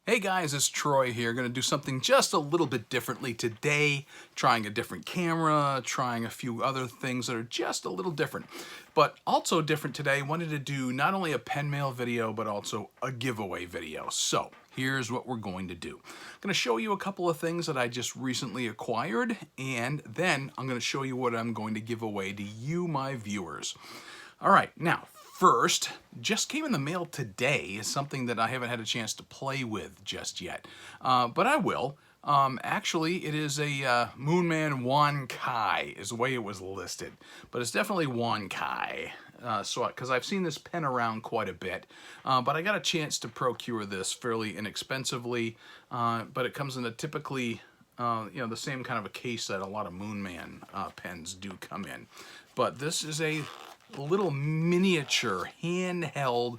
Hey guys, it's Troy here. Going to do something just a little bit differently today. Trying a different camera, trying a few other things that are just a little different. But also different today, wanted to do not only a pen mail video, but also a giveaway video. So here's what we're going to do. I'm going to show you a couple of things that I just recently acquired, and then I'm going to show you what I'm going to give away to you, my viewers. All right, now, first, just came in the mail today is something that I haven't had a chance to play with just yet, but I will. Actually, it is a Moonman Wan Kai is the way it was listed, but it's definitely Wan Kai. Because I've seen this pen around quite a bit, but I got a chance to procure this fairly inexpensively, but it comes in a typically the same kind of a case that a lot of Moonman pens do come in. But this is a little miniature handheld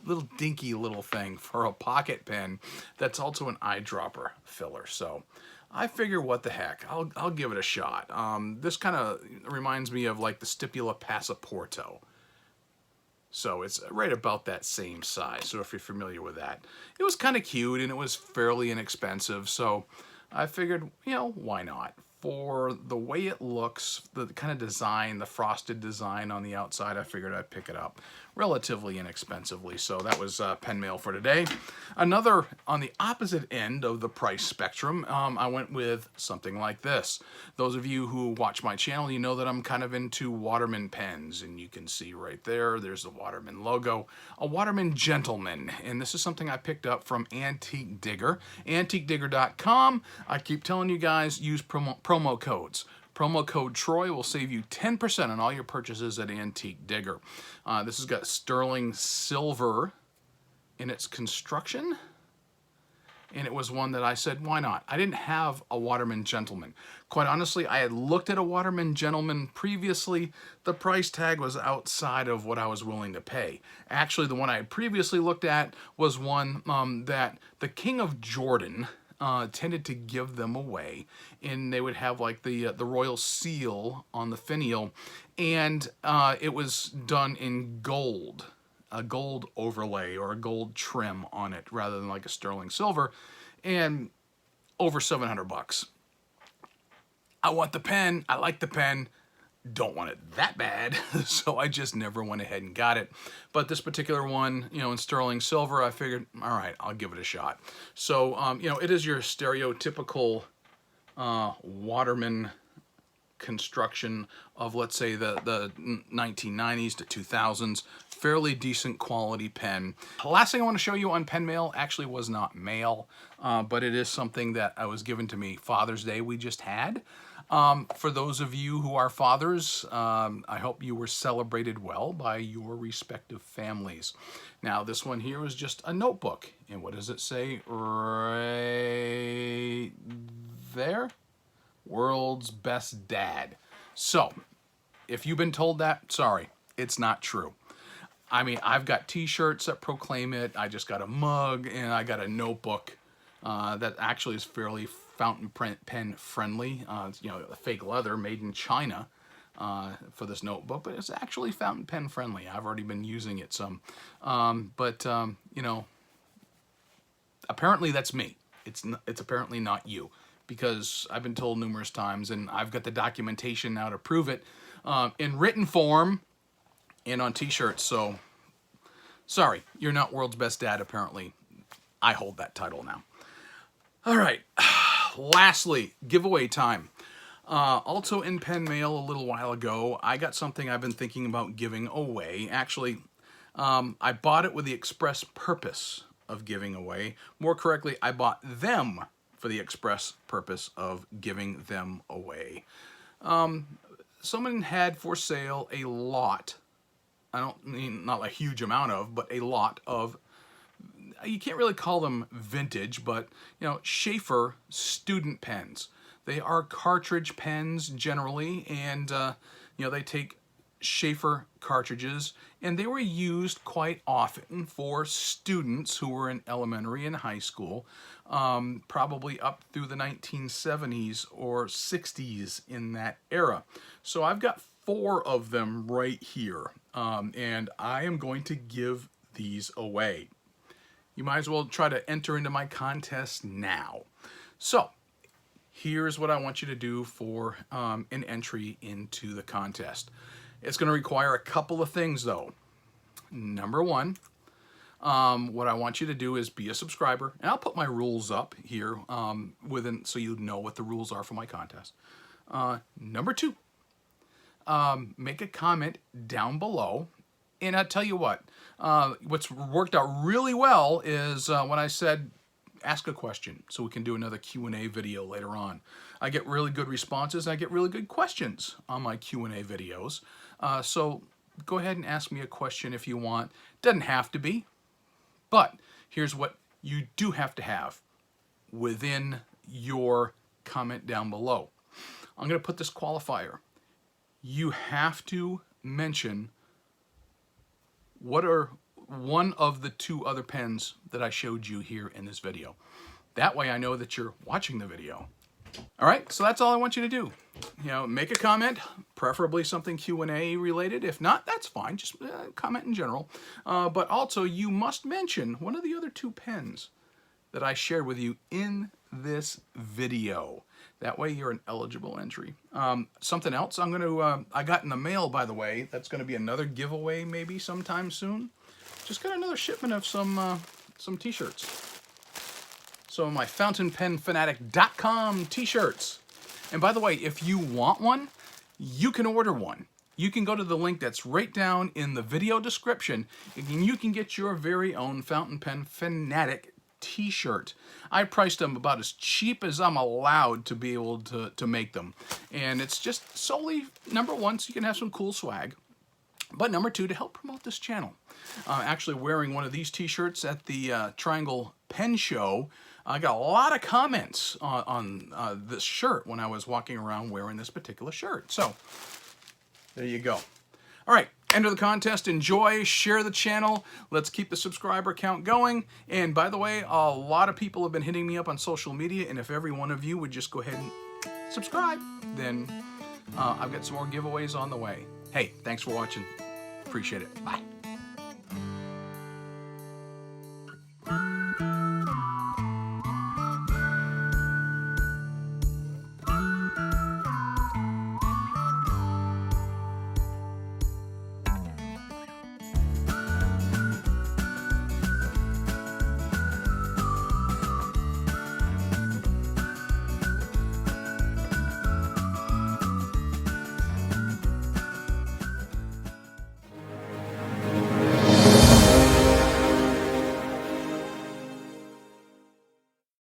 little dinky little thing for a pocket pen that's also an eyedropper filler. So I figure, what the heck, I'll give it a shot. This kind of reminds me of like the Stipula Passaporto. So it's right about that same size, so if you're familiar with that. It was kind of cute and it was fairly inexpensive, so I figured, why not? For the way it looks, the kind of design, the frosted design on the outside, I figured I'd pick it up relatively inexpensively. So that was pen mail for today. Another, on the opposite end of the price spectrum, I went with something like this. Those of you who watch my channel, you know that I'm kind of into Waterman pens, and you can see right there, there's the Waterman logo, a Waterman Gentleman, and this is something I picked up from Antique Digger, antiquedigger.com. I keep telling you guys, use promo codes. Promo code Troy will save you 10% on all your purchases at Antique Digger. This has got sterling silver in its construction, and it was one that I said, why not? I didn't have a Waterman Gentleman. Quite honestly, I had looked at a Waterman Gentleman previously. The price tag was outside of what I was willing to pay. Actually, the one I had previously looked at was one that the King of Jordan tended to give them away, and they would have like the royal seal on the finial, and it was done in gold, a gold overlay or a gold trim on it rather than like a sterling silver, and over 700 bucks. I want the pen, I like the pen, don't want it that bad, so I just never went ahead and got it. But this particular one, in sterling silver, I figured, all right, I'll give it a shot. So, it is your stereotypical Waterman construction of, let's say, the 1990s to 2000s. Fairly decent quality pen. The last thing I want to show you on pen mail actually was not mail, but it is something that was given to me Father's Day we just had. For those of you who are fathers, I hope you were celebrated well by your respective families. Now, this one here is just a notebook. And what does it say right there? World's best dad. So, if you've been told that, sorry, it's not true. I mean, I've got t-shirts that proclaim it. I just got a mug, and I got a notebook that actually is fairly fountain pen friendly. It's, fake leather made in China for this notebook, but it's actually fountain pen friendly. I've already been using it some. Apparently that's me. It's apparently not you, because I've been told numerous times, and I've got the documentation now to prove it in written form and on t-shirts. So sorry, you're not world's best dad. Apparently I hold that title now. All right, lastly, giveaway time. Also in pen mail a little while ago, I got something I've been thinking about giving away. Actually, I bought it with the express purpose of giving away. More correctly, I bought them for the express purpose of giving them away. Someone had for sale a lot, I don't mean not a huge amount of, but a lot of, you can't really call them vintage, but, Sheaffer student pens. They are cartridge pens generally, and, they take Sheaffer cartridges, and they were used quite often for students who were in elementary and high school, probably up through the 1970s or 60s in that era. So I've got 4 of them right here, and I am going to give these away. you might as well try to enter into my contest now. So here's what I want you to do for an entry into the contest. It's going to require a couple of things though. Number one, what I want you to do is be a subscriber, and I'll put my rules up here so you know what the rules are for my contest. Number two, make a comment down below. And I'll tell you what's worked out really well is when I said ask a question so we can do another Q&A video later on. I get really good responses, and I get really good questions on my Q&A videos. So go ahead and ask me a question if you want. Doesn't have to be, but here's what you do have to have within your comment down below. I'm going to put this qualifier. You have to mention what are one of the two other pens that I showed you here in this video. That way I know that you're watching the video. All right, so that's all I want you to do. Make a comment, preferably something Q&A related. If not, that's fine. Just comment in general. But also, you must mention one of the other two pens that I shared with you in this video. That way, you're an eligible entry. Something else I got in the mail, by the way. That's going to be another giveaway maybe sometime soon. Just got another shipment of some t-shirts. So my fountainpenfanatic.com t-shirts. And by the way, if you want one, you can order one. You can go to the link that's right down in the video description, and you can get your very own Fountain Pen Fanatic t-shirt. I priced them about as cheap as I'm allowed to be able to make them. And it's just solely, number one, so you can have some cool swag. But number two, to help promote this channel. Actually wearing one of these t-shirts at the Triangle Pen Show. I got a lot of comments on this shirt when I was walking around wearing this particular shirt. So, there you go. All right, enter the contest, enjoy, share the channel. Let's keep the subscriber count going. And by the way, a lot of people have been hitting me up on social media, and if every one of you would just go ahead and subscribe, then I've got some more giveaways on the way. Hey, thanks for watching. Appreciate it. Bye.